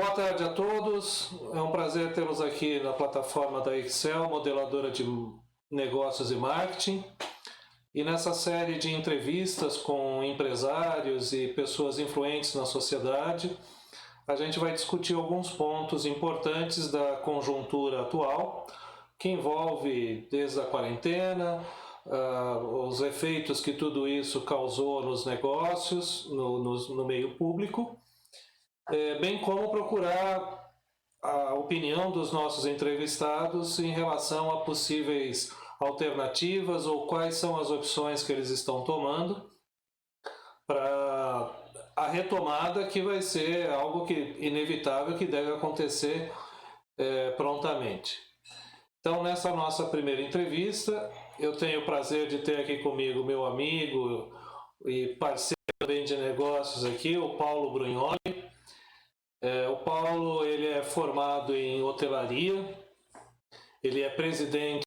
Boa tarde a todos. É um prazer tê-los aqui na plataforma da Excel, modeladora de negócios e marketing. E nessa série de entrevistas com empresários e pessoas influentes na sociedade, a gente vai discutir alguns pontos importantes da conjuntura atual, que envolve desde a quarentena, os efeitos que tudo isso causou nos negócios, no meio público, bem como procurar a opinião dos nossos entrevistados em relação a possíveis alternativas ou quais são as opções que eles estão tomando para a retomada, que vai ser algo inevitável, que deve acontecer prontamente. Então, nessa nossa primeira entrevista, eu tenho o prazer de ter aqui comigo meu amigo e parceiro também de negócios aqui, o Paulo Brugnoli. O Paulo, ele é formado em hotelaria, ele é presidente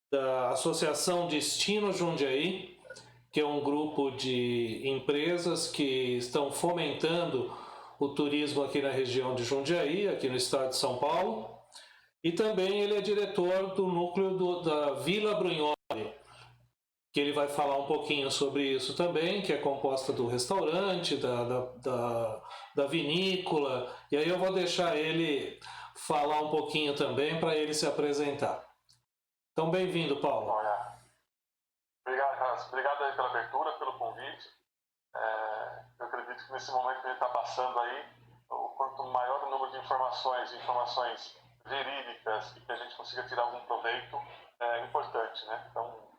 da Associação Destino Jundiaí, que é um grupo de empresas que estão fomentando o turismo aqui na região de Jundiaí, aqui no estado de São Paulo. E também ele é diretor do núcleo da Vila Brugnoli, que ele vai falar um pouquinho sobre isso também, que é composta do restaurante, da vinícola, e aí eu vou deixar ele falar um pouquinho também para ele se apresentar. Então, bem-vindo, Paulo. Obrigado, Hans. Obrigado aí pela abertura, pelo convite. Eu acredito que nesse momento que a gente está passando aí, quanto maior o número de informações verídicas e que a gente consiga tirar algum proveito, é importante, né? Então,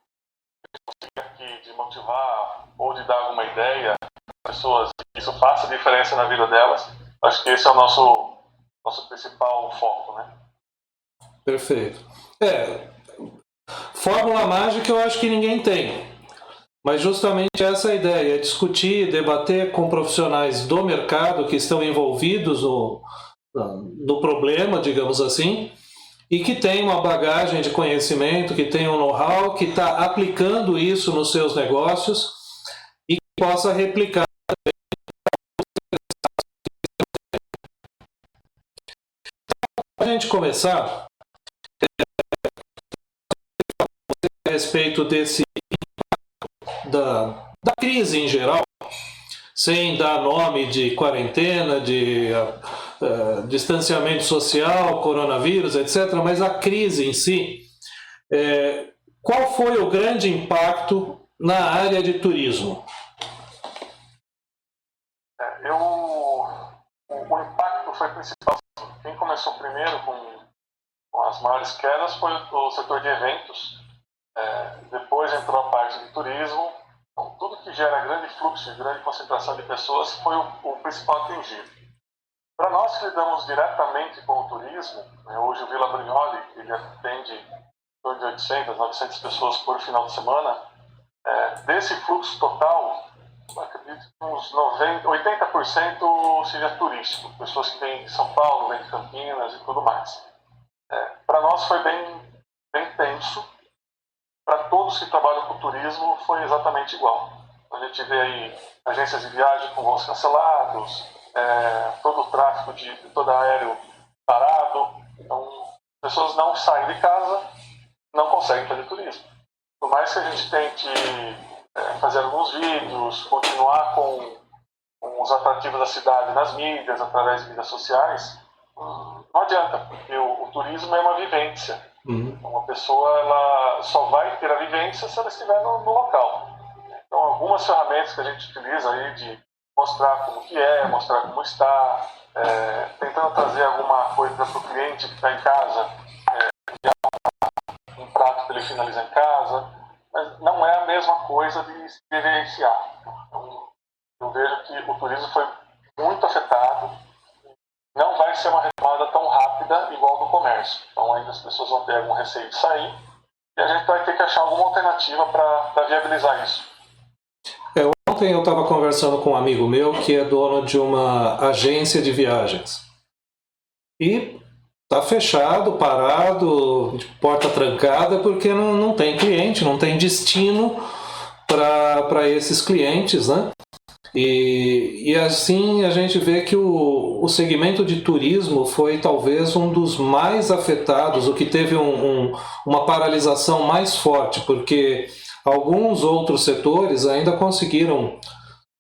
aqui de motivar ou de dar alguma ideia às pessoas, que isso faça diferença na vida delas, acho que esse é o nosso principal foco, né? Perfeito. Fórmula mágica eu acho que ninguém tem, mas justamente essa é a ideia, é discutir, debater com profissionais do mercado que estão envolvidos no problema, digamos assim, e que tem uma bagagem de conhecimento, que tem um know-how, que está aplicando isso nos seus negócios e que possa replicar. Para a gente começar, a respeito da crise em geral, sem dar nome de quarentena, de distanciamento social, coronavírus, etc., mas a crise em si, qual foi o grande impacto na área de turismo? O impacto foi principal. Quem começou primeiro com as maiores quedas foi o setor de eventos, depois entrou a parte de turismo. Então, tudo que gera grande fluxo, grande concentração de pessoas foi o principal atingido. Para nós que lidamos diretamente com o turismo, hoje o Vila Brugnoli ele atende em torno de 800, 900 pessoas por final de semana. Desse fluxo total, acredito que uns 80% seja turístico, pessoas que vêm de São Paulo, vêm de Campinas e tudo mais. Para nós foi bem tenso. Para todos que trabalham com turismo foi exatamente igual. A gente vê aí agências de viagem com voos cancelados, todo o tráfego de todo aéreo parado. Então, pessoas não saem de casa, não conseguem fazer turismo. Por mais que a gente tente fazer alguns vídeos, continuar com os atrativos da cidade nas mídias, através de mídias sociais, não adianta, porque o turismo é uma vivência. Uma pessoa ela só vai ter a vivência se ela estiver no local. Então, algumas ferramentas que a gente utiliza aí de mostrar como que mostrar como está, tentando trazer alguma coisa para o cliente que está em casa, um prato para ele finalizar em casa, mas não é a mesma coisa de se vivenciar. Então, eu vejo que o turismo foi muito afetado. Não vai ser uma retomada tão rápida igual do comércio. Então ainda as pessoas vão ter algum receio de sair e a gente vai ter que achar alguma alternativa para viabilizar isso. Ontem eu estava conversando com um amigo meu que é dono de uma agência de viagens. E está fechado, parado, de porta trancada, porque não tem cliente, não tem destino para esses clientes, né? E assim a gente vê que o segmento de turismo foi talvez um dos mais afetados, o que teve uma paralisação mais forte, porque alguns outros setores ainda conseguiram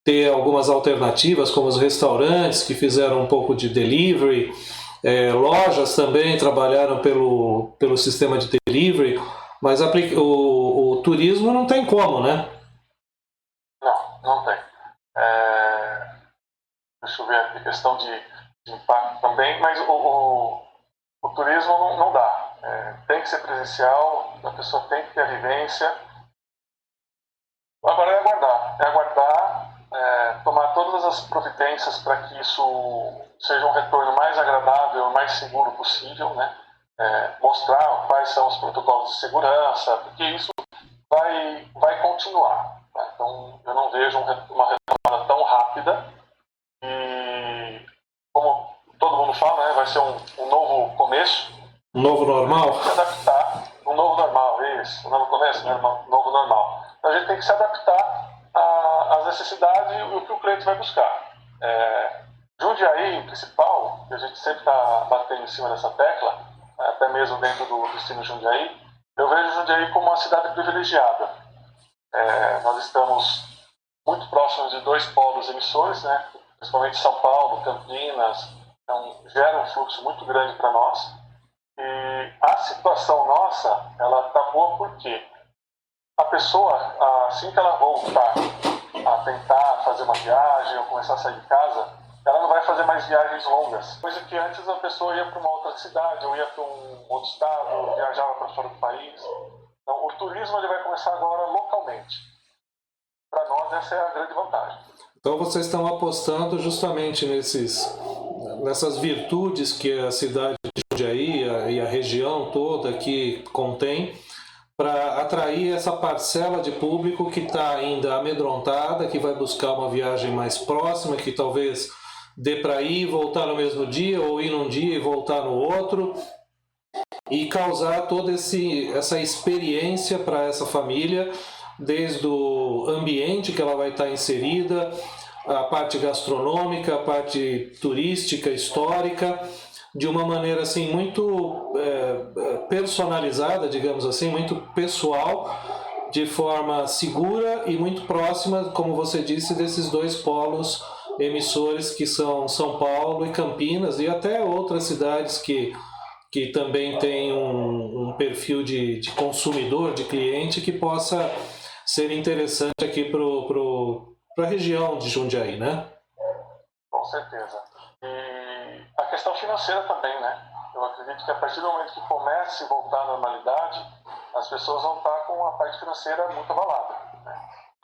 ter algumas alternativas, como os restaurantes que fizeram um pouco de delivery, lojas também trabalharam pelo sistema de delivery, mas o turismo não tem como, né? Não tem. Deixa eu ver aqui, questão de impacto também, mas o turismo não dá. Tem que ser presencial, a pessoa tem que ter a vivência. Agora é aguardar, tomar todas as providências para que isso seja um retorno mais agradável, mais seguro possível, né? Mostrar quais são os protocolos de segurança, porque isso vai continuar. Tá? Então, eu não vejo uma retomada tão rápida e, como todo mundo fala, né, vai ser um novo começo. Um novo normal? Se adaptar, um novo normal, isso, um novo começo, né, um novo normal. Então, a gente tem que se adaptar às necessidades e o que o cliente vai buscar. Jundiaí, o principal, que a gente sempre está batendo em cima dessa tecla, até mesmo dentro do destino Jundiaí, eu vejo Jundiaí como uma cidade privilegiada. Nós estamos muito próximos de 2 polos emissores, né? Principalmente São Paulo, Campinas, então gera um fluxo muito grande para nós. E a situação nossa, ela está boa porque a pessoa, assim que ela voltar a tentar fazer uma viagem ou começar a sair de casa, ela não vai fazer mais viagens longas. Coisa que antes a pessoa ia para uma outra cidade, ou ia para um outro estado, viajava para fora do país. Então, o turismo ele vai começar agora localmente. Para nós, essa é a grande vantagem. Então, vocês estão apostando justamente nessas virtudes que a cidade de Jundiaí e a região toda aqui contém, para atrair essa parcela de público que está ainda amedrontada, que vai buscar uma viagem mais próxima, que talvez dê para ir e voltar no mesmo dia, ou ir num dia e voltar no outro, e causar toda essa experiência para essa família, desde o ambiente que ela vai estar inserida, a parte gastronômica, a parte turística, histórica, de uma maneira assim muito personalizada, digamos assim, muito pessoal, de forma segura e muito próxima, como você disse, desses 2 polos emissores que são São Paulo e Campinas, e até outras cidades que também têm um perfil de consumidor, de cliente, que possa ser interessante aqui para a região de Jundiaí, né? Com certeza. E a questão financeira também, né? Eu acredito que a partir do momento que comece a voltar à normalidade, as pessoas vão estar com a parte financeira muito abalada, né?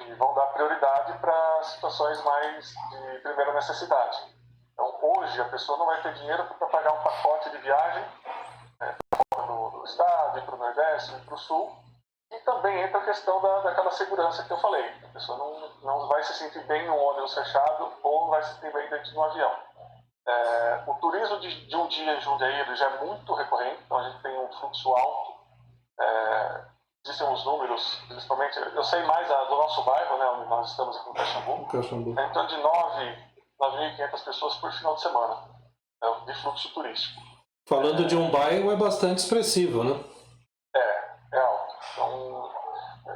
E vão dar prioridade para situações mais de primeira necessidade. Então, hoje, a pessoa não vai ter dinheiro para pagar um pacote de viagem fora do estado, para o Nordeste, para o Sul. E também entra a questão daquela segurança que eu falei. A pessoa não vai se sentir bem no ônibus fechado ou não vai se sentir bem dentro de um avião. O turismo de um dia em Jundiaí já é muito recorrente, então a gente tem um fluxo alto. Existem uns números, principalmente, eu sei mais do nosso bairro, né, onde nós estamos aqui no Caxambu. É em torno de 9.500 pessoas por final de semana, de fluxo turístico. Falando de um bairro, é bastante expressivo, né? É alto. Então,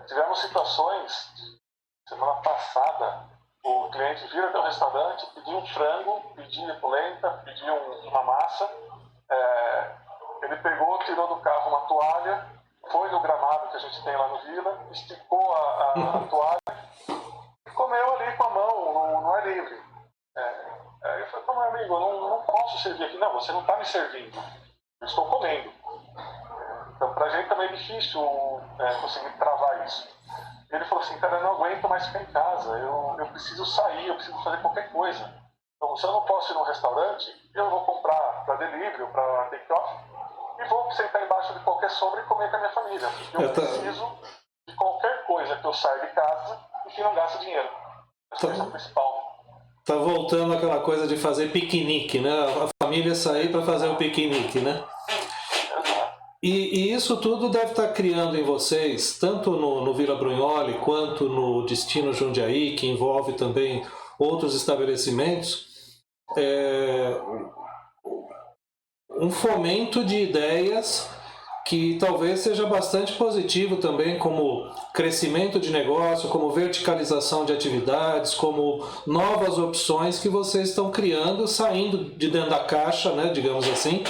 tivemos situações de semana passada, o cliente vir até o restaurante, pedir um frango, pedir polenta, pedir uma massa. Ele pegou, tirou do carro uma toalha, foi no gramado que a gente tem lá no Vila, esticou a toalha e comeu ali com a mão, não é livre. Eu falei, meu amigo, eu não posso servir aqui. Não, você não está me servindo, eu estou comendo. Então, pra gente também é difícil conseguir travar isso. Ele falou assim, cara, eu não aguento mais ficar em casa, eu preciso sair, eu preciso fazer qualquer coisa. Então, se eu não posso ir num restaurante, eu vou comprar para delivery ou para take-off e vou sentar embaixo de qualquer sombra e comer com a minha família. Porque eu preciso de qualquer coisa que eu saia de casa e que não gaste dinheiro. Essa é a principal. Tá voltando aquela coisa de fazer piquenique, né? A família sair para fazer o piquenique, né? E isso tudo deve estar criando em vocês, tanto no Vila Brunholi quanto no Destino Jundiaí, que envolve também outros estabelecimentos, um fomento de ideias que talvez seja bastante positivo também, como crescimento de negócio, como verticalização de atividades, como novas opções que vocês estão criando, saindo de dentro da caixa, né, digamos assim,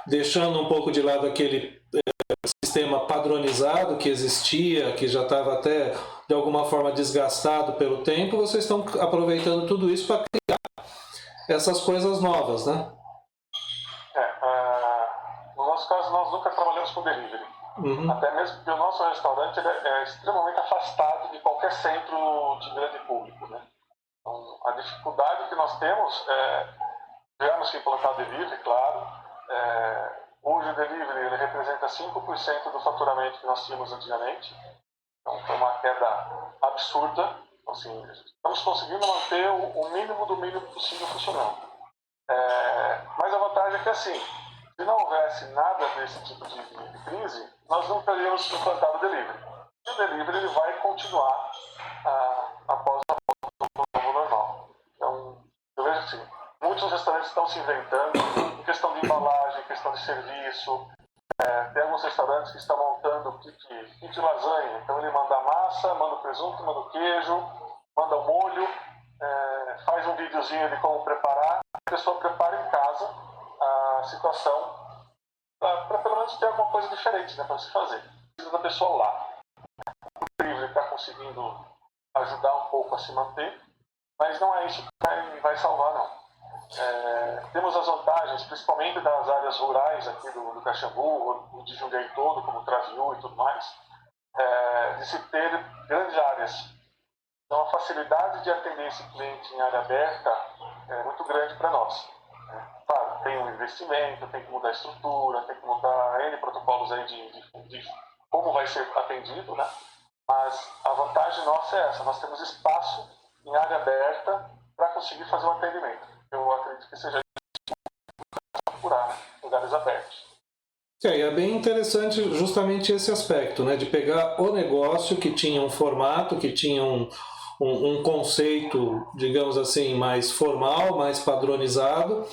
deixando um pouco de lado aquele sistema padronizado que existia, que já estava até de alguma forma desgastado pelo tempo. Vocês estão aproveitando tudo isso para criar essas coisas novas, né? No nosso caso, nós nunca trabalhamos com delivery. Até mesmo porque o nosso restaurante é extremamente afastado de qualquer centro de grande público, né? Então, a dificuldade que nós temos tivemos que implantar delivery, claro. Hoje o delivery ele representa 5% do faturamento que nós tínhamos antigamente. Então foi uma queda absurda. Assim, estamos conseguindo manter o mínimo do mínimo possível funcionando. Mas a vantagem é que, assim, se não houvesse nada desse tipo de crise, nós não teríamos implantado o delivery. E o delivery ele vai continuar após a volta do novo normal. Então, eu vejo assim, muitos restaurantes estão se inventando em questão de embalagem, em questão de serviço. Tem alguns restaurantes que estão montando kit lasanha. Então ele manda a massa, manda o presunto, manda o queijo, manda o molho, faz um videozinho de como preparar. A pessoa prepara em casa a situação para pelo menos ter alguma coisa diferente, né, para se fazer. Precisa da pessoa lá. O delivery está conseguindo ajudar um pouco a se manter, mas não é isso que vai salvar, não. Temos as vantagens, principalmente das áreas rurais aqui do Caxambu, de Jundiaí todo, como Traviú e tudo mais, de se ter grandes áreas. Então a facilidade de atender esse cliente em área aberta é muito grande para nós. Claro, tem um investimento, tem que mudar a estrutura, tem que mudar N protocolos aí de como vai ser atendido, né? Mas a vantagem nossa é essa, nós temos espaço em área aberta para conseguir fazer um atendimento. Eu acredito que seja procurar lugares abertos. E é bem interessante justamente esse aspecto, né, de pegar o negócio que tinha um formato, que tinha um conceito, digamos assim, mais formal, mais padronizado,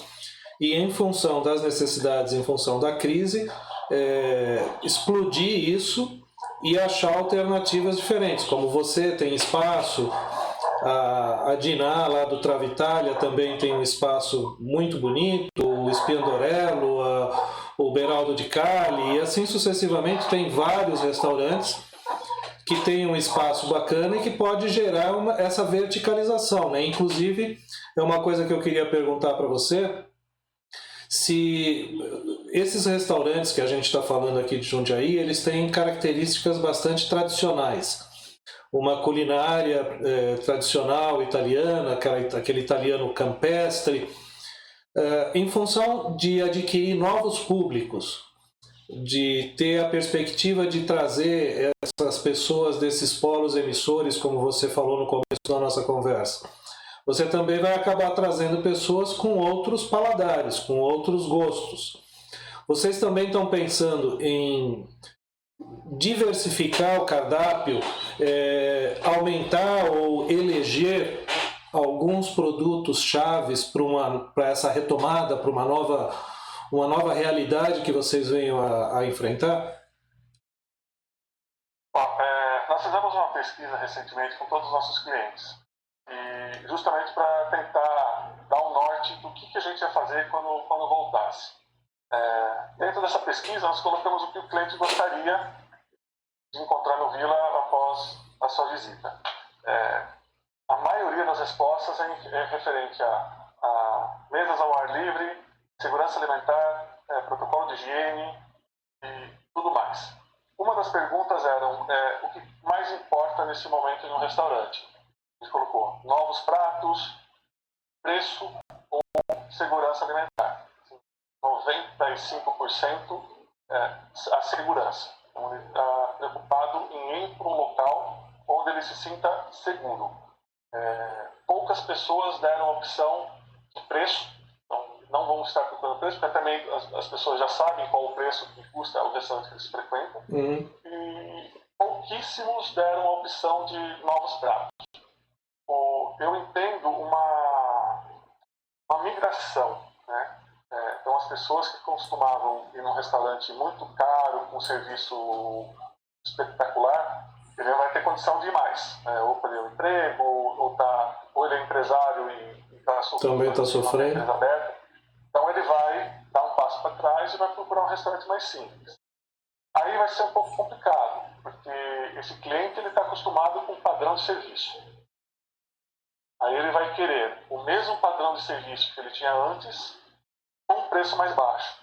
e em função das necessidades, em função da crise, explodir isso e achar alternativas diferentes, como você tem espaço, a Diná lá do Travaitalia também tem um espaço muito bonito, o Spiandorello, o Beraldo de Cali, e assim sucessivamente. Tem vários restaurantes que têm um espaço bacana e que pode gerar essa verticalização, né? Inclusive, é uma coisa que eu queria perguntar para você, se esses restaurantes que a gente está falando aqui de Jundiaí, eles têm características bastante tradicionais. Uma culinária tradicional italiana, aquele italiano campestre, em função de adquirir novos públicos, de ter a perspectiva de trazer essas pessoas desses polos emissores, como você falou no começo da nossa conversa. Você também vai acabar trazendo pessoas com outros paladares, com outros gostos. Vocês também estão pensando em diversificar o cardápio, aumentar ou eleger alguns produtos chaves para essa retomada, para uma nova realidade que vocês venham a enfrentar? Nós fizemos uma pesquisa recentemente com todos os nossos clientes, e justamente para tentar dar um norte do que a gente ia fazer quando voltasse. Dentro dessa pesquisa, nós colocamos o que o cliente gostaria de encontrar no Villa após a sua visita. A maioria das respostas é referente a mesas ao ar livre, segurança alimentar, protocolo de higiene e tudo mais. Uma das perguntas era o que mais importa nesse momento em um restaurante. A gente colocou novos pratos, preço ou segurança alimentar. 95% a segurança. Então, ele está preocupado em ir para um local onde ele se sinta seguro. Poucas pessoas deram a opção de preço, então não vão estar procurando preço, porque também as pessoas já sabem qual o preço que custa o restaurante que eles frequentam. E pouquíssimos deram a opção de novos pratos. eu entendo uma migração, né? Então, as pessoas que costumavam ir num restaurante muito caro, com serviço espetacular, ele vai ter condição de ir mais, né? Ou perder o emprego, ou ele é empresário e está sofrendo. Também está sofrendo. Então, ele vai dar um passo para trás e vai procurar um restaurante mais simples. Aí vai ser um pouco complicado, porque esse cliente está acostumado com um padrão de serviço. Aí ele vai querer o mesmo padrão de serviço que ele tinha antes, com um preço mais baixo.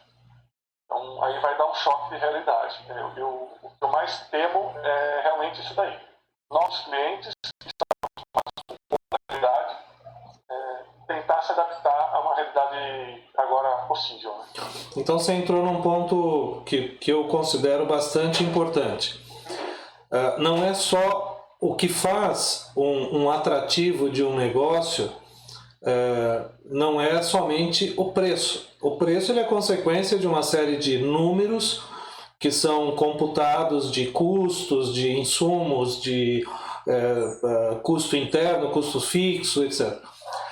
Então, aí vai dar um choque de realidade. O que eu mais temo é realmente isso daí. Nossos clientes, que estão com outra realidade, tentar se adaptar a uma realidade agora possível. Né? Então você entrou num ponto que eu considero bastante importante. Não é só o que faz um atrativo de um negócio, não é somente o preço. O preço ele é consequência de uma série de números que são computados de custos, de insumos, de custo interno, custo fixo, etc.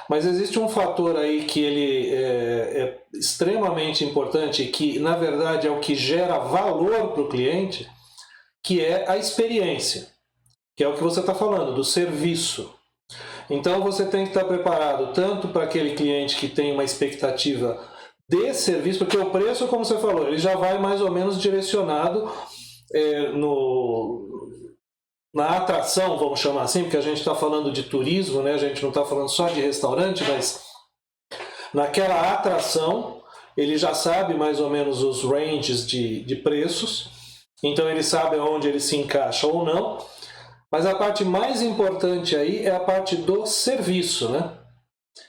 Mas existe um fator aí que ele é extremamente importante, que na verdade é o que gera valor para o cliente, que é a experiência, que é o que você está falando, do serviço. Então você tem que estar preparado tanto para aquele cliente que tem uma expectativa de serviço, porque o preço, como você falou, ele já vai mais ou menos direcionado na atração, vamos chamar assim, porque a gente está falando de turismo, né? A gente não está falando só de restaurante, mas naquela atração ele já sabe mais ou menos os ranges de preços, então ele sabe onde ele se encaixa ou não. Mas a parte mais importante aí é a parte do serviço, né?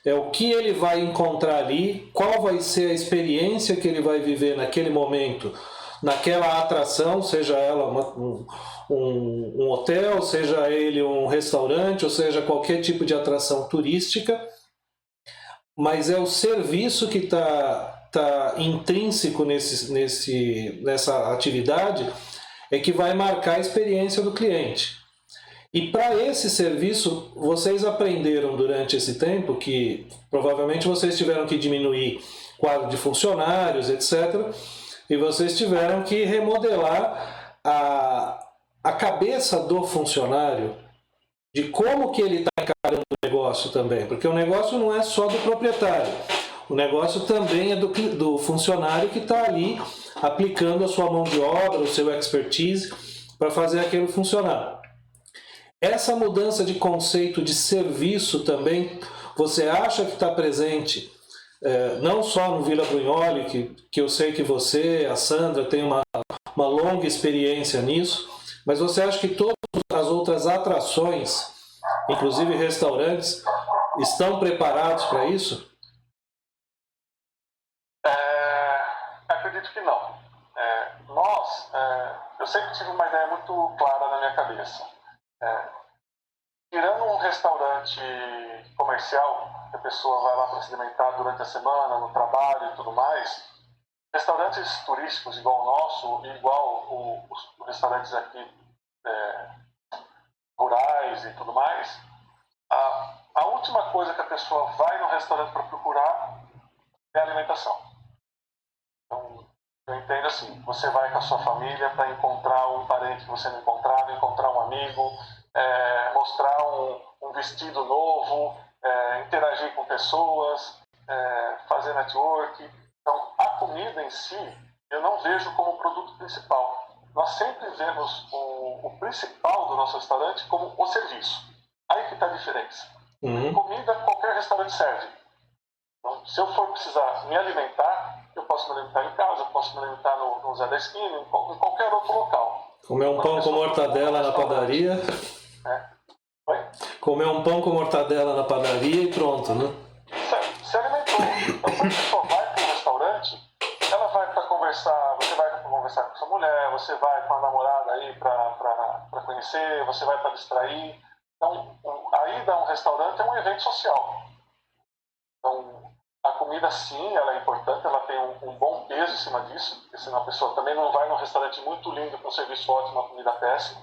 É o que ele vai encontrar ali, qual vai ser a experiência que ele vai viver naquele momento, naquela atração, seja ela um hotel, seja ele um restaurante, ou seja qualquer tipo de atração turística, mas é o serviço que está intrínseco nessa atividade, é que vai marcar a experiência do cliente. E para esse serviço, vocês aprenderam durante esse tempo que provavelmente vocês tiveram que diminuir quadro de funcionários, etc. E vocês tiveram que remodelar a cabeça do funcionário, de como que ele está encarando o negócio também. Porque o negócio não é só do proprietário. O negócio também é do funcionário que está ali aplicando a sua mão de obra, o seu expertise para fazer aquilo funcionar. Essa mudança de conceito de serviço também, você acha que está presente, não só no Vila Brunholi, que eu sei que você, a Sandra, tem uma longa experiência nisso, mas você acha que todas as outras atrações, inclusive restaurantes, estão preparados para isso? Acredito que não. Eu sempre tive uma ideia muito clara na minha cabeça. Tirando um restaurante comercial, que a pessoa vai lá para se alimentar durante a semana, no trabalho e tudo mais, restaurantes turísticos igual o nosso, igual os restaurantes aqui rurais e tudo mais, a última coisa que a pessoa vai no restaurante para procurar é a alimentação. Então, eu entendo assim, você vai com a sua família para encontrar um parente que você não encontrava, encontrar um amigo, mostrar um vestido novo, interagir com pessoas, fazer network. Então, a comida em si, eu não vejo como produto principal. Nós sempre vemos o principal do nosso restaurante como o serviço. Aí que está a diferença. Comida, qualquer restaurante serve. Então, se eu for precisar me alimentar, eu posso me alimentar em casa, eu posso me alimentar no Zé da Esquina, em qualquer outro local. Comer um pão com mortadela na padaria. Oi? Comer um pão com mortadela na padaria e pronto, né? Se alimentou. Então, se a pessoa vai para um restaurante, ela vai para conversar, você vai para conversar com sua mulher, você vai com a namorada aí para conhecer, você vai para distrair. Então, a ida a um restaurante é um evento social. Então, a comida, sim, ela é importante, ela tem um bom peso em cima disso, porque senão a pessoa também não vai num restaurante muito lindo com um serviço ótimo, uma comida péssima.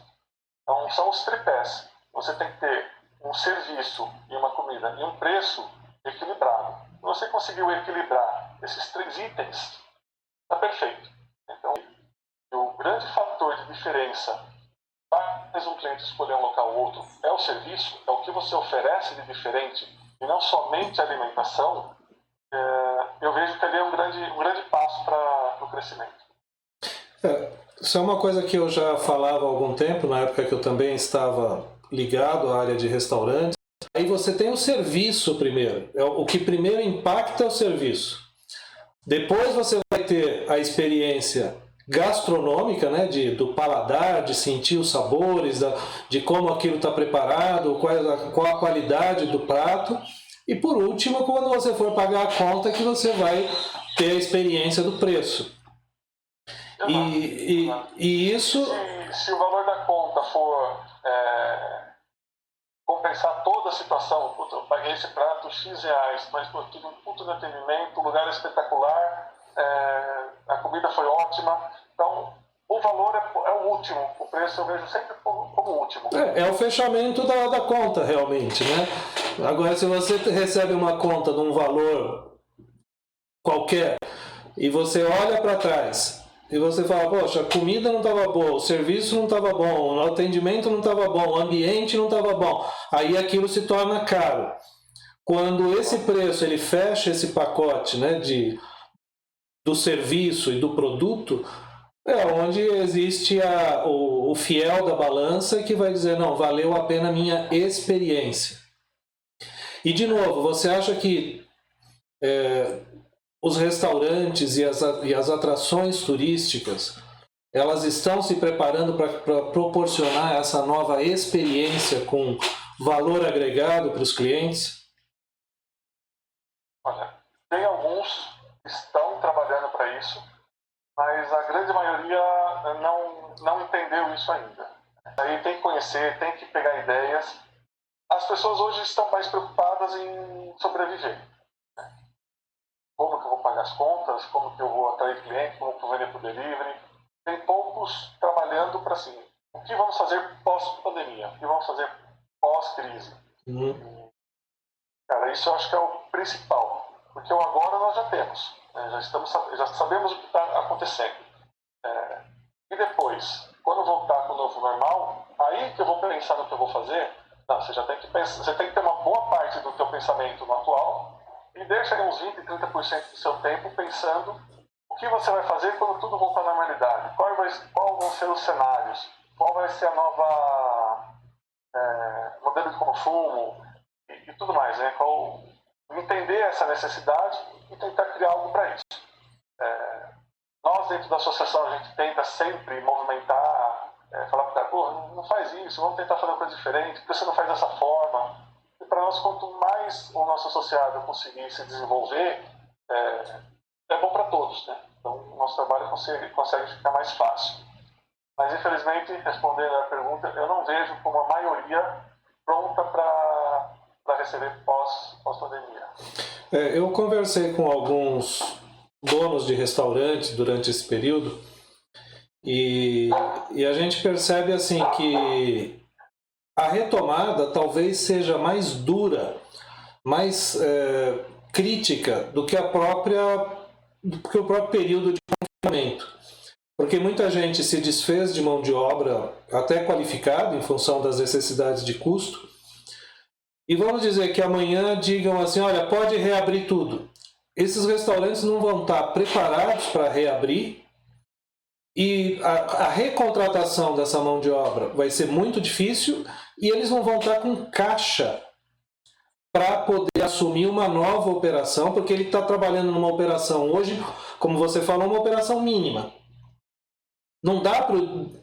Então, são os tripés. Você tem que ter um serviço e uma comida comida e um preço equilibrado. Se você conseguiu equilibrar esses 3 itens, está perfeito. Então, o grande fator de diferença faz um cliente escolher um local ou outro é o serviço, é o que você oferece de diferente, e não somente a alimentação. Eu vejo que ali é um grande passo para o crescimento. Isso é uma coisa que eu já falava há algum tempo, na época que eu também estava ligado à área de restaurantes. Aí você tem o serviço primeiro. O que primeiro impacta é o serviço. Depois você vai ter a experiência gastronômica, né, do paladar, de sentir os sabores, de como aquilo está preparado, qual a qualidade do prato. E por último, quando você for pagar a conta, que você vai ter a experiência do preço. E isso... Se o valor da conta for compensar toda a situação, eu paguei esse prato X reais, mas tive um puto de atendimento, o lugar é espetacular, a comida foi ótima, então o valor é o último, o preço eu vejo sempre como o último. É o fechamento da conta, realmente, né? Agora, se você recebe uma conta de um valor qualquer e você olha para trás e você fala, poxa, a comida não estava boa, o serviço não estava bom, o atendimento não estava bom, o ambiente não estava bom, aí aquilo se torna caro. Quando esse preço ele fecha esse pacote, né, do serviço e do produto, é onde existe o fiel da balança que vai dizer, não, valeu a pena a minha experiência. E de novo, você acha que os restaurantes e as atrações turísticas, elas estão se preparando para proporcionar essa nova experiência com valor agregado para os clientes? Olha, tem alguns que estão trabalhando para isso, mas a grande maioria não entendeu isso ainda. Aí tem que conhecer, tem que pegar ideias. As pessoas hoje estão mais preocupadas em sobreviver. Como que eu vou pagar as contas, como que eu vou atrair cliente, como que eu vou vender por delivery. Tem poucos trabalhando para assim, o que vamos fazer pós-pandemia, o que vamos fazer pós-crise. Cara, isso eu acho que é o principal, porque o agora nós já temos, né? já sabemos o que está acontecendo. E depois, quando voltar com o novo normal, aí que eu vou pensar no que eu vou fazer. Não, você já tem que pensar, você tem que ter uma boa parte do teu pensamento no atual e deixa aí uns 20, 30% do seu tempo pensando o que você vai fazer quando tudo voltar à normalidade. Qual vão ser os cenários? Qual vai ser a nova modelo de consumo e tudo mais, né? Entender essa necessidade e tentar criar algo para isso. Nós, dentro da associação, a gente tenta sempre movimentar, falar para o cara, pô, não faz isso, vamos tentar fazer uma coisa diferente, porque você não faz dessa forma. E para nós, quanto mais o nosso associado conseguir se desenvolver, é bom para todos, né? Então, o nosso trabalho consegue ficar mais fácil. Mas, infelizmente, respondendo a pergunta, eu não vejo como a maioria pronta para receber pós-pandemia. Eu conversei com alguns donos de restaurantes durante esse período e a gente percebe assim que a retomada talvez seja mais dura, mais crítica do que o próprio período de confinamento. Porque muita gente se desfez de mão de obra até qualificada em função das necessidades de custo. E vamos dizer que amanhã digam assim, olha, pode reabrir tudo. Esses restaurantes não vão estar preparados para reabrir e a recontratação dessa mão de obra vai ser muito difícil e eles não vão estar com caixa para poder assumir uma nova operação, porque ele está trabalhando numa operação hoje, como você falou, uma operação mínima. Não dá para,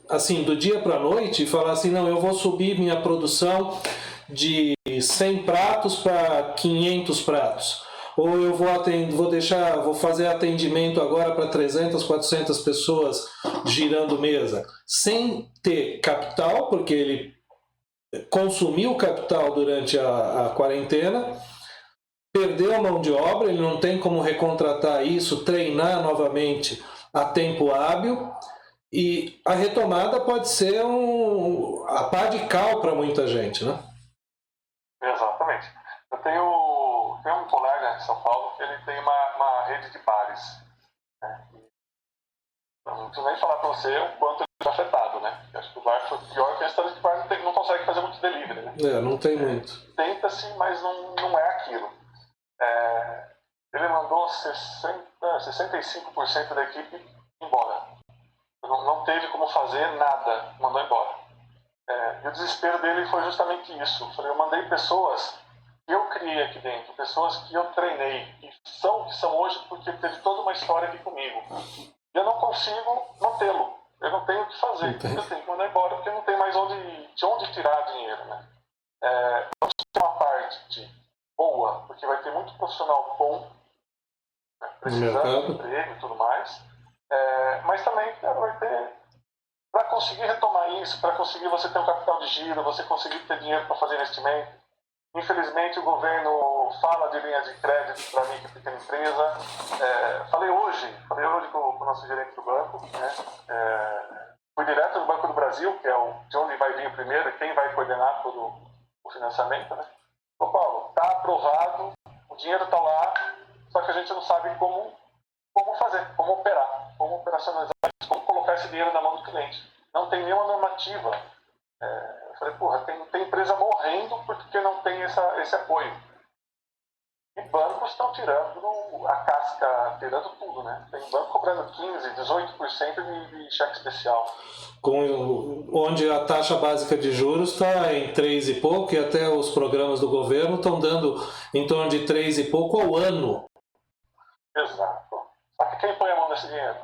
assim, do dia para a noite falar assim, não, eu vou subir minha produção de 100 pratos para 500 pratos. Ou eu vou fazer atendimento agora para 300, 400 pessoas girando mesa, sem ter capital, porque ele consumiu capital durante a quarentena, perdeu a mão de obra, ele não tem como recontratar isso, treinar novamente a tempo hábil, e a retomada pode ser a pá de cal para muita gente, né? Exatamente. Eu tem um colega em São Paulo que ele tem uma rede de bares. Né? Não preciso nem falar para você o quanto ele foi afetado, né? Eu acho que o bar foi pior que a história de bar não consegue fazer muito delivery, né? Não tem muito. Tenta-se, mas não é aquilo. Ele mandou 65% da equipe embora. Não teve como fazer nada, mandou embora. E o desespero dele foi justamente isso. Eu mandei pessoas que eu criei aqui dentro, pessoas que eu treinei, que são hoje porque teve toda uma história aqui comigo. E eu não consigo mantê-lo. Eu não tenho o que fazer. Eu tenho que mandar embora porque não tem mais de onde tirar dinheiro. Né? Não tem uma parte boa, porque vai ter muito profissional bom, né, precisando de emprego e tudo mais. Mas também vai ter, para conseguir retomar isso, para conseguir você ter um capital de giro, você conseguir ter dinheiro para fazer investimento. Infelizmente o governo fala de linha de crédito para mim que é pequena empresa. Falei hoje com o nosso gerente do banco, né? Fui direto do Banco do Brasil, que é de onde vai vir o primeiro e quem vai coordenar todo o financiamento, né? Ô Paulo, está aprovado, o dinheiro está lá, só que a gente não sabe como fazer, como operar, como operacionalizar, como colocar esse dinheiro na mão do cliente. Não tem nenhuma normativa. Eu falei, porra, tem empresa morrendo porque não tem esse apoio. E bancos estão tirando a casca, tirando tudo, né? Tem banco cobrando 15%, 18% de cheque especial. Onde a taxa básica de juros está em 3 e pouco, e até os programas do governo estão dando em torno de 3 e pouco ao ano. Exato. Só que quem põe a mão nesse dinheiro?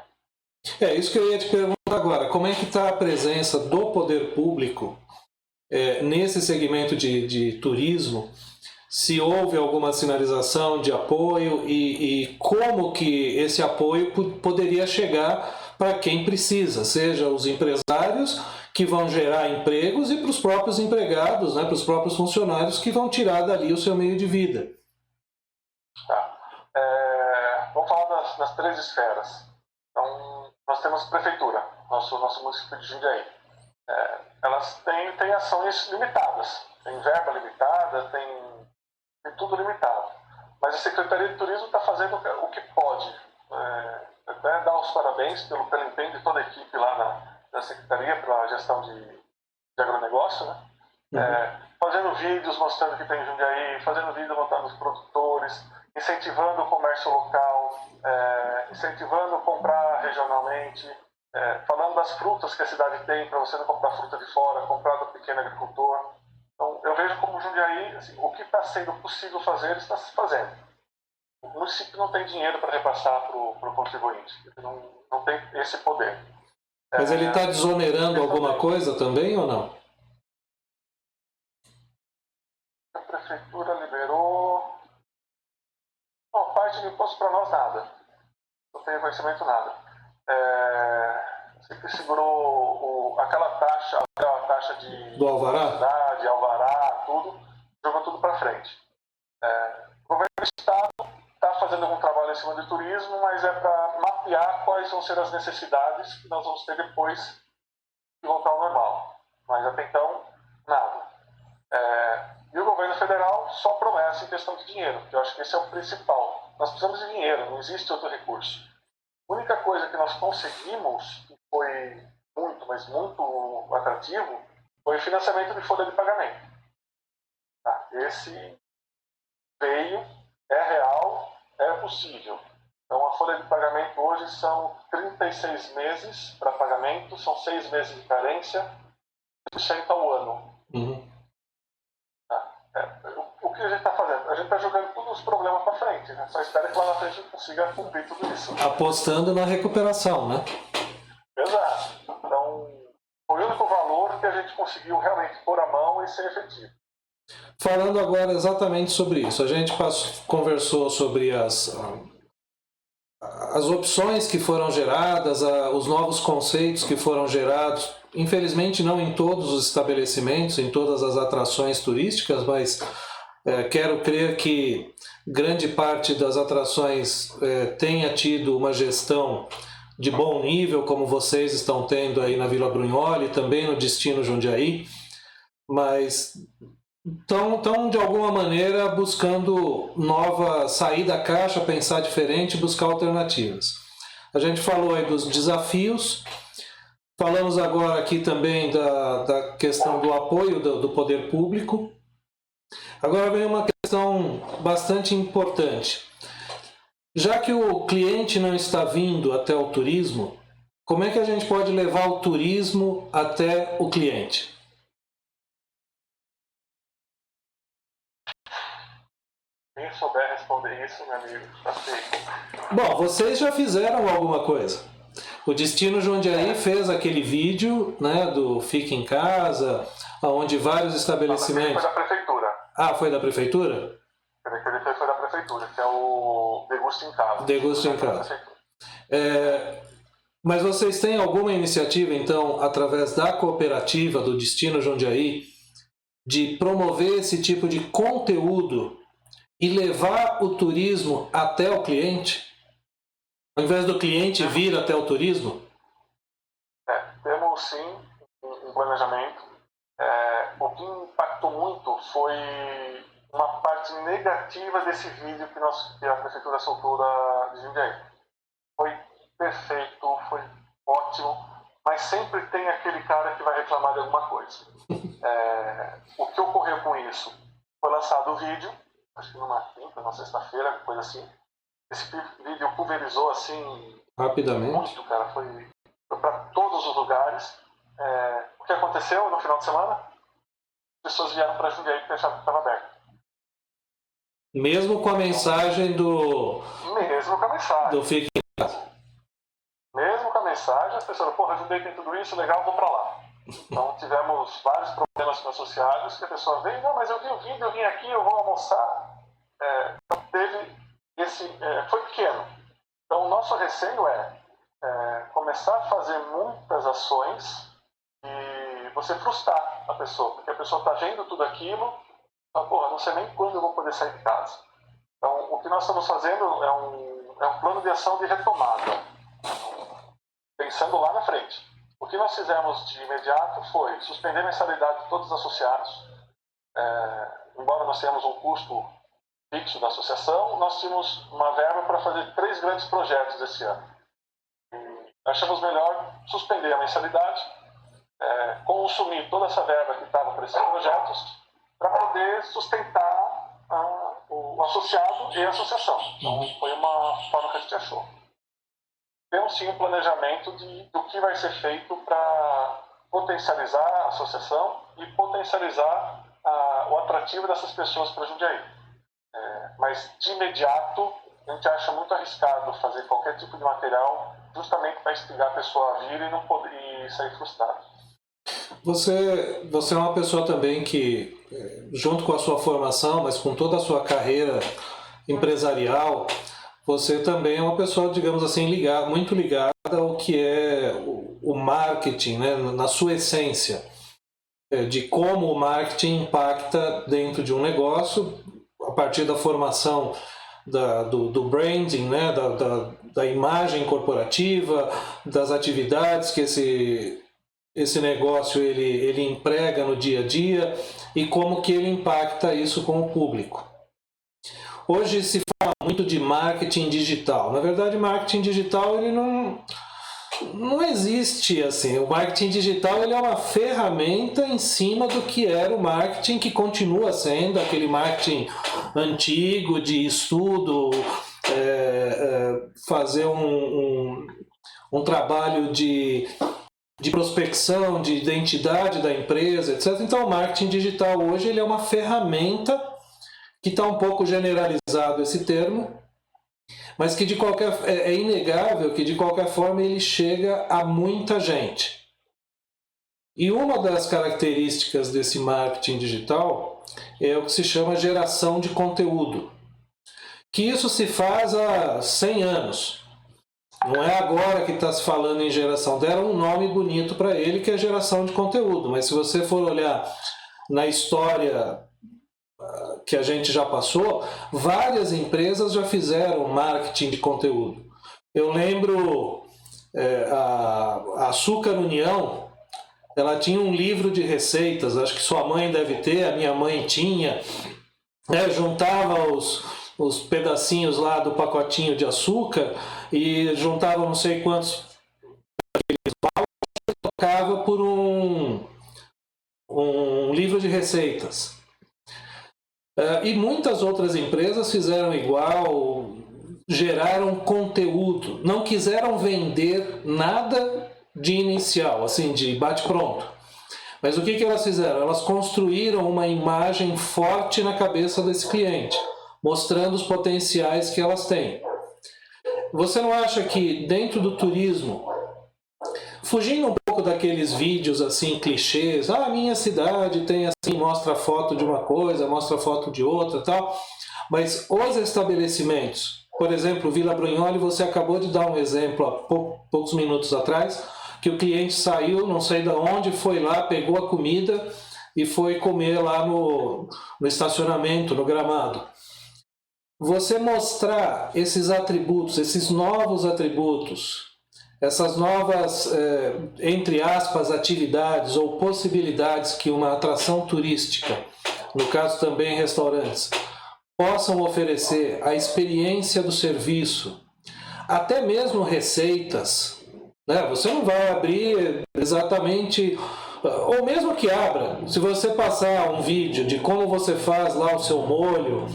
Isso que eu ia te perguntar agora. Como é que está a presença do poder público nesse segmento de turismo? Se houve alguma sinalização de apoio e como que esse apoio poderia chegar para quem precisa, seja os empresários que vão gerar empregos e para os próprios empregados, né, para os próprios funcionários que vão tirar dali o seu meio de vida. Tá. Vamos falar das 3 esferas. Então, nós temos prefeitura, nosso município de Jundiaí. Elas têm ações limitadas, tem verba limitada, tem tudo limitado. Mas a Secretaria de Turismo está fazendo o que pode. Até dar os parabéns pelo empenho de toda a equipe lá da Secretaria pela gestão de agronegócio, né? Fazendo vídeos mostrando que tem Jundiaí, fazendo vídeo mostrando os produtores, incentivando o comércio local, incentivando comprar regionalmente, falando das frutas que a cidade tem para você não comprar fruta de fora, comprar do pequeno agricultor. Então, eu vejo como Jundiaí, assim, o que está sendo possível fazer, está se fazendo. O município não tem dinheiro para repassar para o contribuinte, não tem esse poder. Mas ele está desonerando alguma coisa também ou não? A prefeitura liberou parte de imposto para nós, nada. Não tem conhecimento, nada. Sempre segurou aquela taxa do alvará? Cidade, alvará, tudo, jogou tudo para frente. O governo do estado está fazendo algum trabalho em cima do turismo, mas é para mapear quais vão ser as necessidades que nós vamos ter depois de voltar ao normal. Mas até então, nada. E o governo federal só promessa em questão de dinheiro, que eu acho que esse é o principal. Nós precisamos de dinheiro, não existe outro recurso. A única coisa que nós conseguimos, que foi muito, mas muito atrativo, foi o financiamento de folha de pagamento. Tá? Esse veio, é real, é possível. Então, a folha de pagamento hoje são 36 meses para pagamento, são 6 meses de carência, 100% ao ano. Tá? O que a gente está fazendo? A gente está jogando todos os problemas para frente, né? Só espera que lá na frente a gente consiga cumprir tudo isso. Apostando na recuperação, né? Exato. Então, foi o único valor que a gente conseguiu realmente pôr a mão e ser efetivo. Falando agora exatamente sobre isso, a gente conversou sobre as opções que foram geradas, os novos conceitos que foram gerados, infelizmente não em todos os estabelecimentos, em todas as atrações turísticas, mas quero crer que grande parte das atrações tenha tido uma gestão de bom nível, como vocês estão tendo aí na Vila Brunholi, também no Destino Jundiaí, mas Então, de alguma maneira, buscando nova saída da caixa, pensar diferente, buscar alternativas. A gente falou aí dos desafios, falamos agora aqui também da questão do apoio do poder público. Agora vem uma questão bastante importante. Já que o cliente não está vindo até o turismo, como é que a gente pode levar o turismo até o cliente? Quem souber responder isso, meu amigo, tá feito. Bom, vocês já fizeram alguma coisa. O Destino Jundiaí fez aquele vídeo, né, do Fique em Casa, onde vários estabelecimentos... Foi da prefeitura. Ah, foi da prefeitura? Foi da prefeitura, que é o Deguste em Casa. Deguste em Casa. Mas vocês têm alguma iniciativa, então, através da cooperativa do Destino Jundiaí, de promover esse tipo de conteúdo e levar o turismo até o cliente? Ao invés do cliente vir até o turismo? Temos sim um planejamento. O que impactou muito foi uma parte negativa desse vídeo que a prefeitura soltou de Jundiaí. Foi perfeito, foi ótimo, mas sempre tem aquele cara que vai reclamar de alguma coisa. O que ocorreu com isso? Foi lançado o vídeo, acho que numa quinta, numa sexta-feira, coisa assim. Esse vídeo pulverizou assim rapidamente. Muito, cara. Foi para todos os lugares. O que aconteceu no final de semana? As pessoas vieram para Jundiaí porque achavam que estava aberto. Mesmo com a mensagem do... Mesmo com a mensagem. Do Fique em Casa. Mesmo com a mensagem, as pessoas, porra, Jundiaí tem tudo isso, legal, vou para lá. Então tivemos vários problemas associados que a pessoa veio, não, mas eu vi o vídeo, eu vim aqui, eu vou almoçar. Então teve esse... foi pequeno. Então o nosso receio começar a fazer muitas ações e você frustrar a pessoa, porque a pessoa está vendo tudo aquilo, fala, porra, não sei nem quando eu vou poder sair de casa. Então, o que nós estamos fazendo é um plano de ação de retomada, pensando lá na frente. O que nós fizemos de imediato foi suspender a mensalidade de todos os associados. Embora nós tenhamos um custo fixo da associação, nós tínhamos uma verba para fazer 3 grandes projetos esse ano. Achamos melhor suspender a mensalidade, consumir toda essa verba que estava para esses projetos, para poder sustentar o associado e a associação. Então, foi uma forma que a gente achou. Temos sim um planejamento do que vai ser feito para potencializar a associação e potencializar o atrativo dessas pessoas para Jundiaí. Mas, de imediato, a gente acha muito arriscado fazer qualquer tipo de material justamente para instigar a pessoa a vir e não poder sair frustrado. Você é uma pessoa também que, junto com a sua formação, mas com toda a sua carreira empresarial, você também é uma pessoa, digamos assim, muito ligada ao que é o marketing, né, na sua essência, de como o marketing impacta dentro de um negócio, a partir da formação do branding, né, da imagem corporativa, das atividades que esse negócio ele emprega no dia a dia e como que ele impacta isso com o público. Hoje se fala muito de marketing digital. Na verdade, marketing digital ele não existe assim. O marketing digital ele é uma ferramenta em cima do que era o marketing, que continua sendo aquele marketing antigo de estudo, fazer um trabalho de prospecção, de identidade da empresa, etc. Então, o marketing digital hoje ele é uma ferramenta que está um pouco generalizado esse termo, mas que é inegável que de qualquer forma ele chega a muita gente. E uma das características desse marketing digital é o que se chama geração de conteúdo, que isso se faz há 100 anos. Não é agora que está se falando em geração, deram um nome bonito para ele, que é geração de conteúdo, mas se você for olhar na história que a gente já passou, várias empresas já fizeram marketing de conteúdo. Eu lembro a Açúcar União, ela tinha um livro de receitas, acho que sua mãe deve ter, a minha mãe tinha, né? Juntava os pedacinhos lá do pacotinho de açúcar e juntava não sei quantos, trocava por um livro de receitas. E muitas outras empresas fizeram igual, geraram conteúdo, não quiseram vender nada de inicial, assim, de bate-pronto. Mas o que elas fizeram? Elas construíram uma imagem forte na cabeça desse cliente, mostrando os potenciais que elas têm. Você não acha que dentro do turismo, fugindo um pouco daqueles vídeos assim, clichês, minha cidade tem assim, mostra foto de uma coisa, mostra foto de outra tal, mas os estabelecimentos, por exemplo, Vila Brunholi, você acabou de dar um exemplo há poucos minutos atrás, que o cliente saiu, não sei de onde, foi lá, pegou a comida e foi comer lá no estacionamento, no gramado. Você mostrar esses atributos, esses novos atributos, essas novas, entre aspas, atividades ou possibilidades que uma atração turística, no caso também restaurantes, possam oferecer a experiência do serviço, até mesmo receitas, né? Você não vai abrir exatamente, ou mesmo que abra, se você passar um vídeo de como você faz lá o seu molho,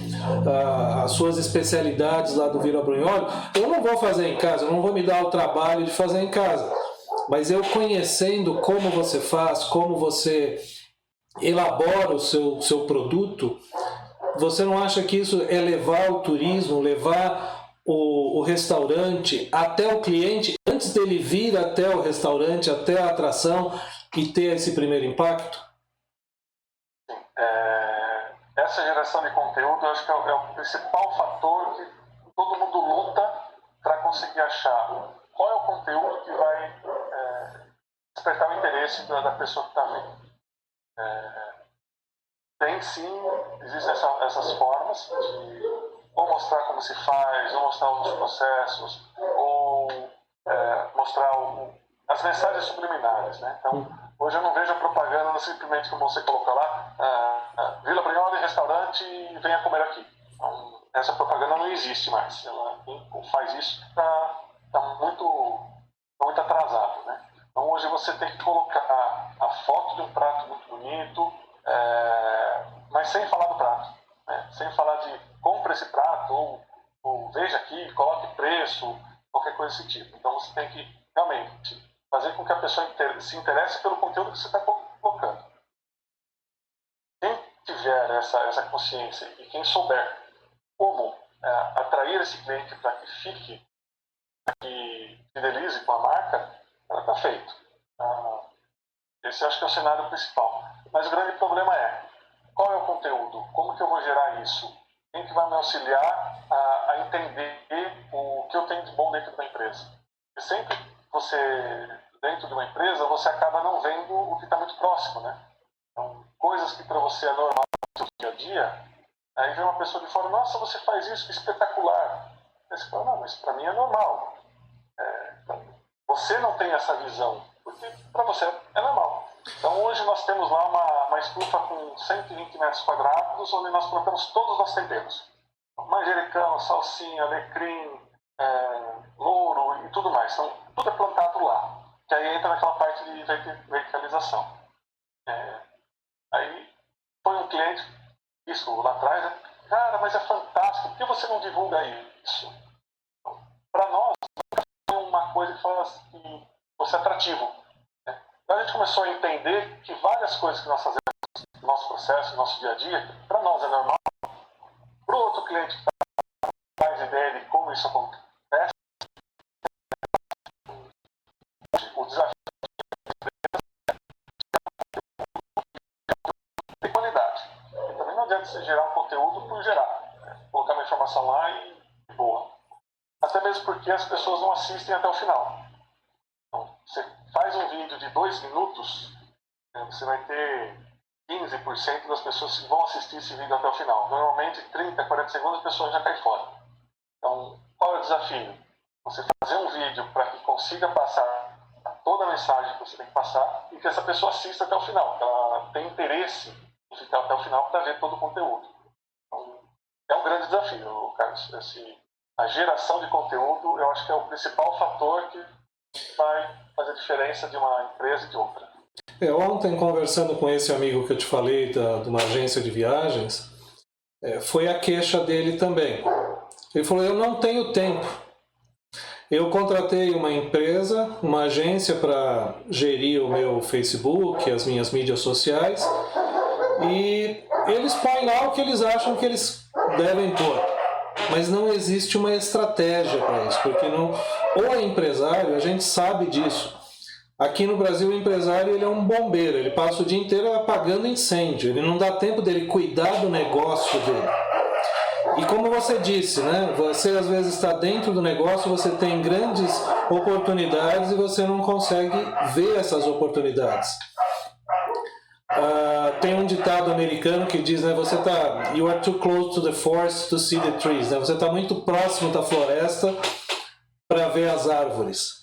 as suas especialidades lá do Vila Brunholi, eu não vou fazer em casa, eu não vou me dar o trabalho de fazer em casa, mas eu conhecendo como você faz, como você elabora o seu produto, você não acha que isso é levar o turismo, levar o restaurante até o cliente, antes dele vir até o restaurante, até a atração e ter esse primeiro impacto? Sim. Essa geração de conteúdo, eu acho que é o principal fator que todo mundo luta para conseguir achar qual é o conteúdo que vai despertar o interesse da pessoa que está vendo. Tem sim, existem essas formas de ou mostrar como se faz, ou mostrar os processos, ou mostrar as mensagens subliminares, né? Então, hoje eu não vejo a propaganda simplesmente como você coloca lá, Vila Brunholi, restaurante, venha comer aqui. Então, essa propaganda não existe mais. Quem faz isso está muito atrasado, né? Então, hoje você tem que colocar a foto de um prato muito bonito, mas sem falar do prato, né? Sem falar de compre esse prato, ou veja aqui, coloque preço, qualquer coisa desse tipo. Então você tem que realmente fazer com que a pessoa se interesse pelo conteúdo que você está colocando. Quem tiver essa consciência e quem souber como atrair esse cliente para que fique, para que fidelize com a marca, ela está feito. Esse eu acho que é o cenário principal. Mas o grande problema é, qual é o conteúdo? Como que eu vou gerar isso? Quem que vai me auxiliar a entender o que eu tenho de bom dentro da empresa? Porque sempre você, dentro de uma empresa, você acaba não vendo o que está muito próximo, né? Então, coisas que para você é normal no seu dia a dia, aí vem uma pessoa de fora, nossa, você faz isso, que espetacular. Aí você fala, não, mas para mim é normal. Você não tem essa visão, porque para você é normal. Então hoje nós temos lá uma estufa com 120 metros quadrados, onde nós plantamos todos os nossos temperos. Manjericão, salsinha, alecrim, louro e tudo mais. Então tudo é plantado lá. Que aí entra naquela parte de verticalização. Aí foi um cliente, isso lá atrás, né? Cara, mas é fantástico, por que você não divulga isso? Para nós, uma coisa que faz que fosse atrativo. Né? Então a gente começou a entender que várias coisas que nós fazemos no nosso processo, no nosso dia a dia, para nós é normal, para o outro cliente que está atrás ideia de como isso acontece, o desafio de qualidade. E também não adianta você gerar um conteúdo por gerar, né? Colocar uma informação lá e boa. Até mesmo porque as pessoas não assistem até o final. Então, você faz um vídeo de 2 minutos, você vai ter 15% das pessoas que vão assistir esse vídeo até o final. Normalmente, 30, 40 segundos, a pessoa já cai fora. Então, qual é o desafio? Você fazer um vídeo para que consiga passar toda a mensagem que você tem que passar e que essa pessoa assista até o final, que ela tem interesse em ficar até o final para ver todo o conteúdo. Então, é um grande desafio, Carlos. A geração de conteúdo, eu acho que é o principal fator que vai fazer diferença de uma empresa e de outra. Ontem, conversando com esse amigo que eu te falei, de uma agência de viagens, foi a queixa dele também. Ele falou, eu não tenho tempo. Eu contratei uma empresa, uma agência para gerir o meu Facebook, as minhas mídias sociais, e eles põem lá o que eles acham que eles devem pôr. Mas não existe uma estratégia para isso, porque não... ou é empresário, a gente sabe disso. Aqui no Brasil, o empresário ele é um bombeiro, ele passa o dia inteiro apagando incêndio, ele não dá tempo dele cuidar do negócio dele. E como você disse, né, você às vezes está dentro do negócio, você tem grandes oportunidades e você não consegue ver essas oportunidades. Tem um ditado americano que diz, né, you are too close to the forest to see the trees, né, você está muito próximo da floresta para ver as árvores.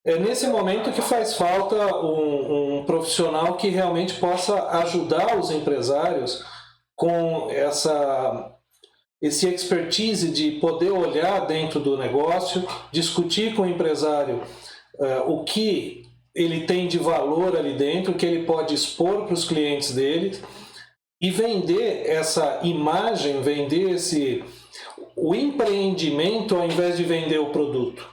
É nesse momento que faz falta um profissional que realmente possa ajudar os empresários com esse expertise de poder olhar dentro do negócio, discutir com o empresário o que ele tem de valor ali dentro, o que ele pode expor para os clientes dele e vender essa imagem, vender o empreendimento ao invés de vender o produto.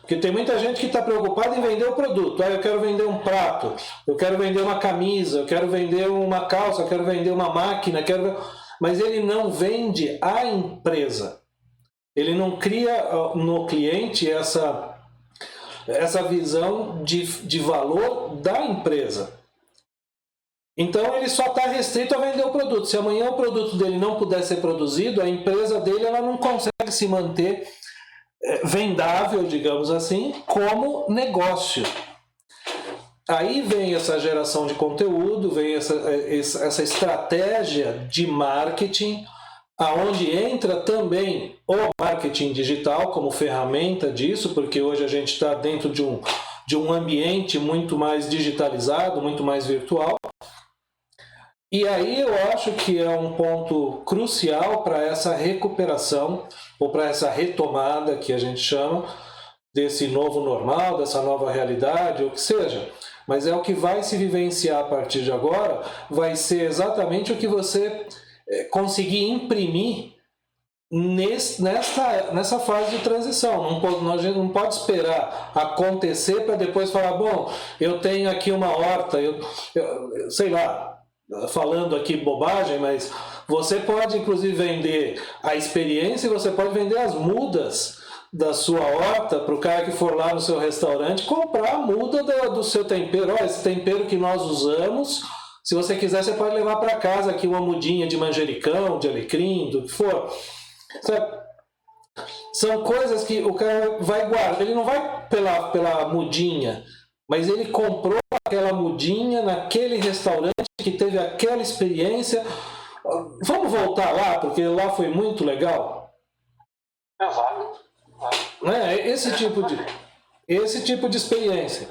Porque tem muita gente que está preocupada em vender o produto. Eu quero vender um prato, eu quero vender uma camisa, eu quero vender uma calça, eu quero vender uma máquina, mas ele não vende a empresa. Ele não cria no cliente essa visão de valor da empresa. Então ele só está restrito a vender o produto. Se amanhã o produto dele não puder ser produzido, a empresa dele ela não consegue se manter vendável, digamos assim, como negócio. Aí vem essa geração de conteúdo, vem essa estratégia de marketing, aonde entra também o marketing digital como ferramenta disso, porque hoje a gente está dentro de um ambiente muito mais digitalizado, muito mais virtual. E aí eu acho que é um ponto crucial para essa recuperação, ou para essa retomada que a gente chama, desse novo normal, dessa nova realidade, ou o que seja. Mas é o que vai se vivenciar a partir de agora, vai ser exatamente o que você conseguir imprimir nessa fase de transição. A gente não pode esperar acontecer para depois falar, bom, eu tenho aqui uma horta, sei lá, falando aqui bobagem, mas você pode inclusive vender a experiência e você pode vender as mudas da sua horta para o cara que for lá no seu restaurante comprar a muda do seu tempero. Olha, esse tempero que nós usamos, se você quiser você pode levar para casa aqui uma mudinha de manjericão, de alecrim, do que for. São coisas que o cara vai guardar, ele não vai pela mudinha, mas ele comprou aquela mudinha naquele restaurante que teve aquela experiência. Vamos voltar lá, porque lá foi muito legal. Exato. Esse tipo de experiência.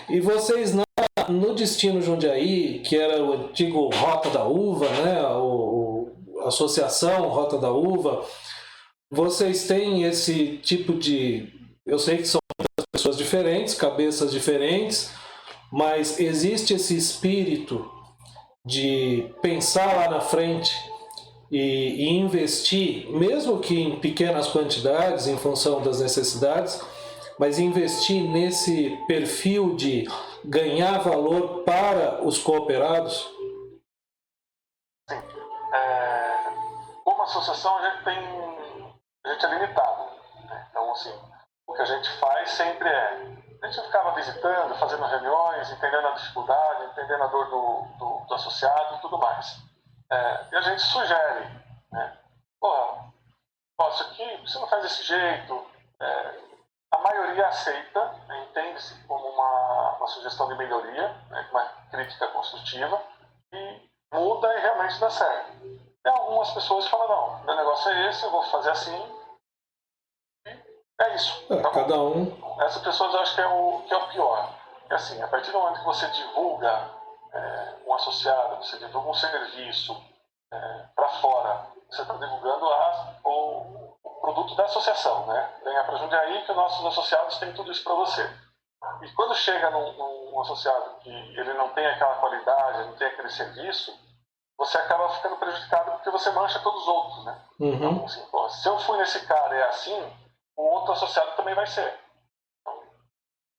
E vocês no Destino Jundiaí, que era o antigo Rota da Uva, né, a Associação Rota da Uva, vocês têm esse tipo de... Eu sei que são pessoas diferentes, cabeças diferentes, mas existe esse espírito de pensar lá na frente e investir, mesmo que em pequenas quantidades, em função das necessidades, mas investir nesse perfil de ganhar valor para os cooperados? Sim. Como associação, a gente é limitado. Né? Então, assim, o que a gente faz sempre a gente ficava visitando, fazendo reuniões, entendendo a dificuldade, entendendo a dor do associado e tudo mais. E a gente sugere, né? Isso aqui, você não faz desse jeito. A maioria aceita, né? Entende-se como uma sugestão de melhoria, né? Uma crítica construtiva, e muda e realmente dá certo. E algumas pessoas falam, não, meu negócio é esse, eu vou fazer assim, e é isso. Cada um. Essas pessoas eu acho que é o pior. É assim, a partir do momento que você divulga um associado, você divulga um serviço para fora, você está divulgando o produto da associação, né? Venha para Jundiaí que os nossos associados têm tudo isso para você. E quando chega num associado que ele não tem aquela qualidade, não tem aquele serviço, você acaba ficando prejudicado porque você mancha todos os outros, né? Uhum. Então, assim, pô, se eu fui nesse cara e é assim, o outro associado também vai ser. Então,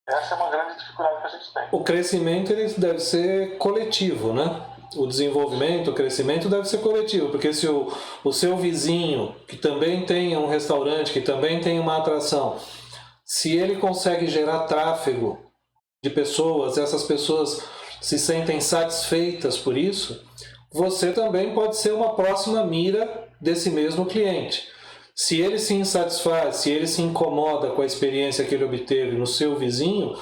essa é uma grande dificuldade que a gente tem. O crescimento ele deve ser coletivo, né? O desenvolvimento, o crescimento deve ser coletivo, porque se o seu vizinho, que também tem um restaurante, que também tem uma atração, se ele consegue gerar tráfego de pessoas, essas pessoas se sentem satisfeitas por isso, você também pode ser uma próxima mira desse mesmo cliente. Se ele se insatisfaz, se ele se incomoda com a experiência que ele obteve no seu vizinho,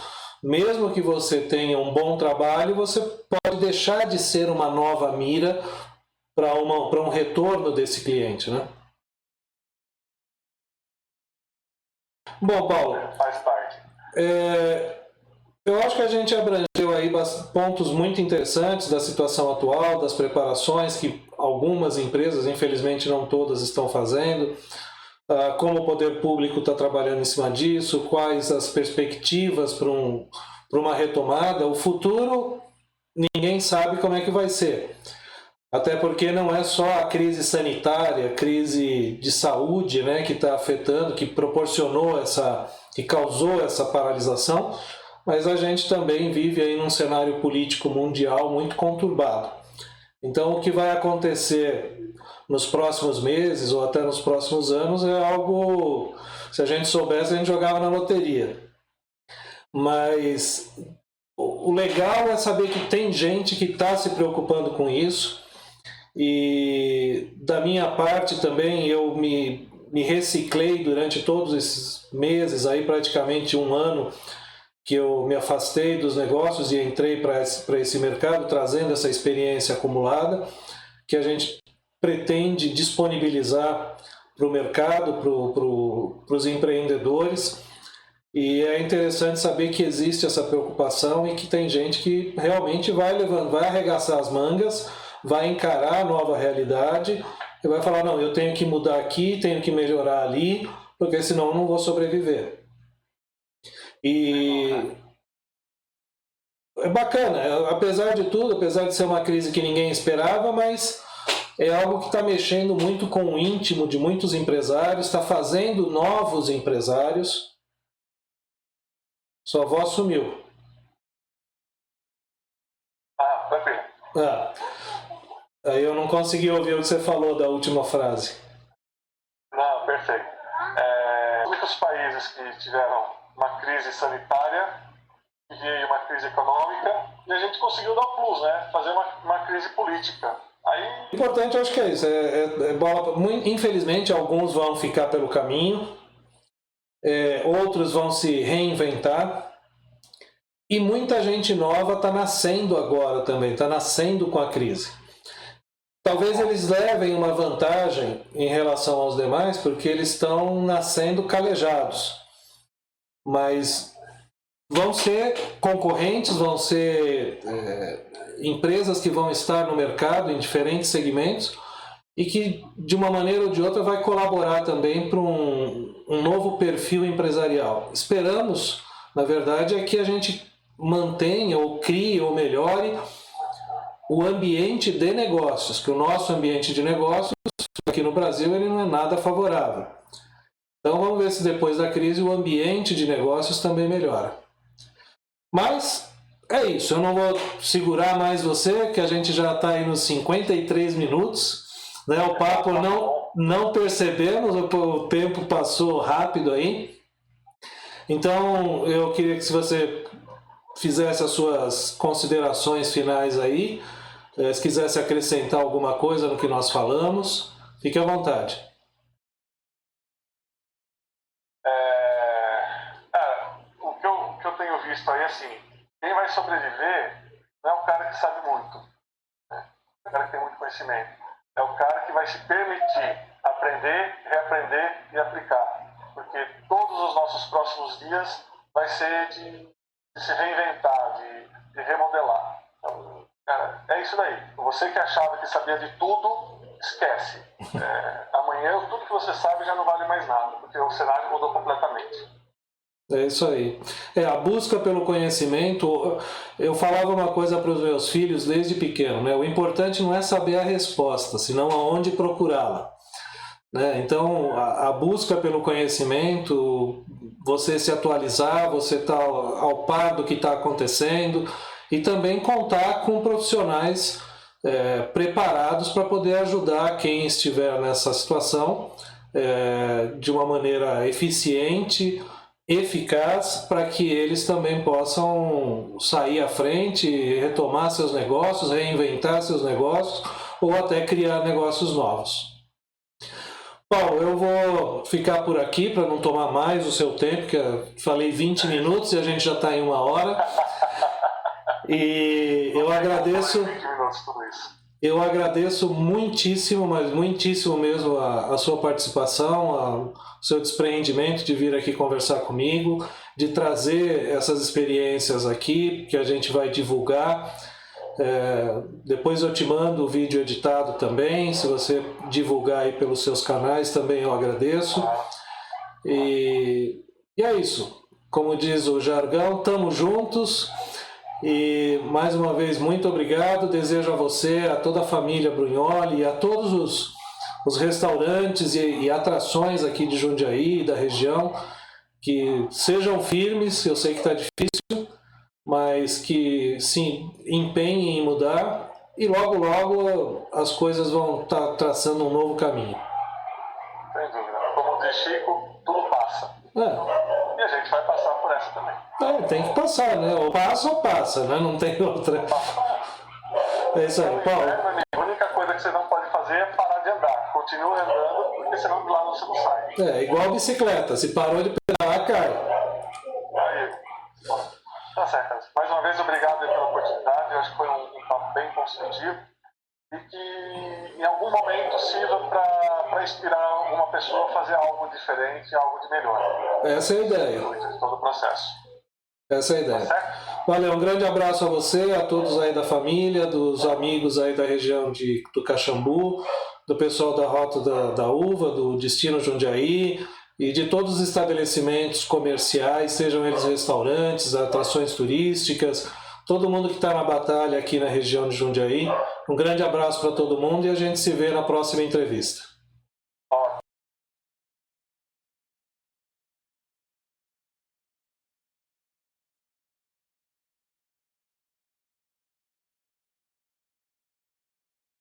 mesmo que você tenha um bom trabalho, você pode deixar de ser uma nova mira para um retorno desse cliente, né? Bom, Paulo, faz parte. Eu acho que a gente abrangeu aí pontos muito interessantes da situação atual, das preparações que algumas empresas, infelizmente não todas, estão fazendo, como o poder público está trabalhando em cima disso, quais as perspectivas para uma retomada. O futuro, ninguém sabe como é que vai ser. Até porque não é só a crise sanitária, crise de saúde, né, que está afetando, que proporcionou que causou essa paralisação, mas a gente também vive aí num cenário político mundial muito conturbado. Então, o que vai acontecer nos próximos meses ou até nos próximos anos é algo, se a gente soubesse, a gente jogava na loteria. Mas o legal é saber que tem gente que está se preocupando com isso. E da minha parte também eu me reciclei durante todos esses meses, aí praticamente um ano que eu me afastei dos negócios e entrei para esse mercado, trazendo essa experiência acumulada, que a gente pretende disponibilizar para o mercado, para os empreendedores. E é interessante saber que existe essa preocupação e que tem gente que realmente vai arregaçar as mangas, vai encarar a nova realidade e vai falar, não, eu tenho que mudar aqui, tenho que melhorar ali, porque senão eu não vou sobreviver. E é bacana, apesar de tudo, apesar de ser uma crise que ninguém esperava, mas é algo que está mexendo muito com o íntimo de muitos empresários, está fazendo novos empresários. Sua voz sumiu. Tranquilo. Aí eu não consegui ouvir o que você falou da última frase. Não, perfeito. Muitos países que tiveram uma crise sanitária e uma crise econômica, e a gente conseguiu dar plus, né? Fazer uma crise política. Aí... O importante, eu acho que é isso. Infelizmente, alguns vão ficar pelo caminho, outros vão se reinventar, e muita gente nova está nascendo agora também, está nascendo com a crise. Talvez eles levem uma vantagem em relação aos demais, porque eles estão nascendo calejados. Mas vão ser concorrentes, vão ser empresas que vão estar no mercado em diferentes segmentos e que, de uma maneira ou de outra, vai colaborar também para um novo perfil empresarial. Esperamos, na verdade, é que a gente mantenha ou crie ou melhore o ambiente de negócios, que o nosso ambiente de negócios aqui no Brasil ele não é nada favorável. Então vamos ver se depois da crise o ambiente de negócios também melhora. Mas é isso, eu não vou segurar mais você, que a gente já está aí nos 53 minutos, né? O papo não percebemos, o tempo passou rápido aí. Então eu queria que se você fizesse as suas considerações finais aí, se quisesse acrescentar alguma coisa no que nós falamos, fique à vontade. O que eu tenho visto aí, assim, quem vai sobreviver não é o cara que sabe muito, né? É o cara que tem muito conhecimento. É o cara que vai se permitir aprender, reaprender e aplicar. Porque porque todos os nossos próximos dias vai ser de se reinventar, de remodelar. Então, cara, é isso daí. Você que achava que sabia de tudo, esquece. Amanhã tudo que você sabe já não vale mais nada, porque o cenário mudou completamente. É isso aí. A busca pelo conhecimento, eu falava uma coisa para os meus filhos desde pequeno, né? O importante não é saber a resposta, senão aonde procurá-la. Né? Então, a busca pelo conhecimento, você se atualizar, você estar ao par do que está acontecendo e também contar com profissionais preparados para poder ajudar quem estiver nessa situação de uma maneira eficiente, eficaz, para que eles também possam sair à frente, retomar seus negócios, reinventar seus negócios ou até criar negócios novos. Paulo, eu vou ficar por aqui para não tomar mais o seu tempo, que eu falei 20 minutos e a gente já está em 1 hora. E eu agradeço muitíssimo, mas muitíssimo mesmo a sua participação, o seu despreendimento de vir aqui conversar comigo, de trazer essas experiências aqui que a gente vai divulgar. Depois eu te mando o vídeo editado também, se você divulgar aí pelos seus canais também eu agradeço. E é isso, como diz o jargão, estamos juntos. E mais uma vez muito obrigado, desejo a você, a toda a família Brunholi e a todos os restaurantes e atrações aqui de Jundiaí e da região que sejam firmes. Eu sei que está difícil, mas que se empenhem em mudar e logo logo as coisas vão estar traçando um novo caminho. Sem dúvida. Como diz Chico, tudo passa. E a gente vai passar por essa também. Tem que passar, né? Ou passa, né? Não tem outra. É isso aí, Paulo. A única coisa que você não pode fazer é parar de andar. Continua andando, porque senão de lá você não sai. Igual bicicleta. Se parou de pedalar, cai. Aí. Tá certo. Mais uma vez, obrigado pela oportunidade. Eu acho que foi um papo bem construtivo e que em algum momento sirva para inspirar alguma pessoa a fazer algo diferente, algo de melhor. Essa é a ideia. De todo o processo. Essa é a ideia. Tá certo? Valeu, um grande abraço a você, a todos aí da família, dos amigos aí da região do Caxambu, do pessoal da Rota da Uva, do Destino Jundiaí e de todos os estabelecimentos comerciais, sejam eles restaurantes, atrações turísticas, todo mundo que está na batalha aqui na região de Jundiaí. Um grande abraço para todo mundo e a gente se vê na próxima entrevista.